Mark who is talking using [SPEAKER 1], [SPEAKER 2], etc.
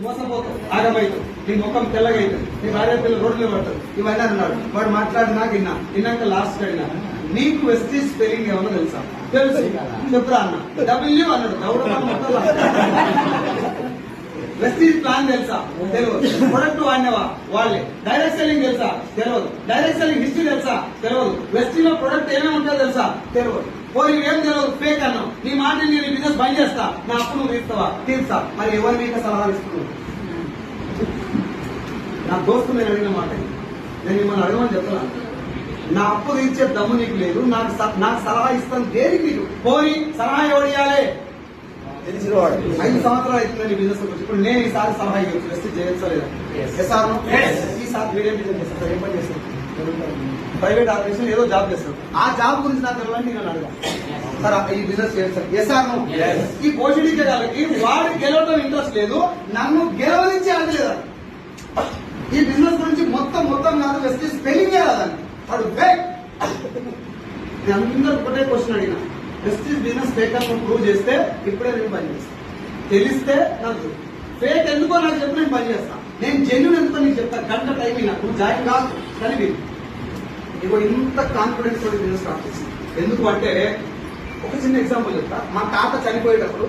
[SPEAKER 1] మోసపోతావు, ఆగమవుతావు, నీ ముఖం తెల్లగా అవుతుంది, నీ భార్య పిల్లలు రోడ్డు మీద పడతారు. ఇవన్నీ అన్నాడు. వాడు మాట్లాడినా విన్నాక లాస్ట్ అడిగినా నీకు వెస్టీజ్ స్పెల్లింగ్ ఏమన్నా తెలుసా? తెలుసు. చెప్పురా అన్న. డబ్ల్యూ అన్నాడు. వెస్టీజ్ ప్లాన్ తెలుసా? తెలియదు. ప్రొడక్ట్ వాడినవా? వాళ్ళే. డైరెక్ట్ సెల్లింగ్ తెలుసా? తెలియదు. డైరెక్ట్ సెల్లింగ్ హిస్టరీ తెలుసా? తెలియదు. వెస్టీజ్ లో ప్రొడక్ట్ ఏమేమి ఉంటుందో తెలుసా? తెలియదు. పోయి ఏం తెలియదు, ఫేక్ అన్నావు. నీ మాట నేను బిజినెస్ బంద్ చేస్తా, నా అప్పు నువ్వు తీస్తావా? తీర్చా. మరి ఎవరి మీద సలహాలు ఇస్తున్నావు? నా దోస్తు నేను అడిగిన మాట, నేను మిమ్మల్ని అడగమని చెప్తున్నా. నా అప్పు తీర్చే దమ్ము నీకు లేదు, నాకు సలహా ఇస్తాను దేనికి? నీకు పోయి సలహా ఎవరు ఇవ్వాలి? 5 సంవత్సరాలు అవుతుంది బిజినెస్ గురించి. ఇప్పుడు నేను ఈసారి సలహా ఇవ్వచ్చు, వెస్ట్ చేయొచ్చా లేదా? ఈసారి మీడియం బిజినెస్ చేస్తాను. ఏం పని చేస్తాను? ప్రైవేట్ ఆర్గనైజేషన్ ఏదో జాబ్ చేస్తాను. ఆ జాబ్ గురించి నాకు తెలియాలని నేను అడగాను. సార్ ఈ బిజినెస్ చేస్తాను. ఎస్ఆర్ను ఈ పోషించే వాళ్ళకి వాడు గెలవడం ఇంట్రెస్ట్ లేదు, నన్ను గెలవనించి ఆడలేదు. ఈ బిజినెస్ గురించి మొత్తం కాదు, వెస్ట్ స్పెల్లింగ్ రాదని వాడు ఫేక్. నేను అందరూ ఒకటే క్వశ్చన్ అడిగిన, వెస్టీజ్ బిజినెస్ ఫేక్ అని ప్రూవ్ చేస్తే ఇప్పుడే నేను పని చేస్తాను. తెలిస్తే నాకు ఫేక్ ఎందుకో నాకు చెప్పి నేను పని చేస్తాను. నేను జెన్యున్ ఎందుకో నీకు చెప్తాను. గంట టైం అయినా నువ్వు జాయిన్ కాదు కానీ ఇగో ఇంత కాన్ఫిడెన్స్ తోటి బిజినెస్ స్టార్ట్ చేసింది. ఎందుకు అంటే ఒక చిన్న ఎగ్జాంపుల్ చెప్తా. మా తాత చనిపోయేటప్పుడు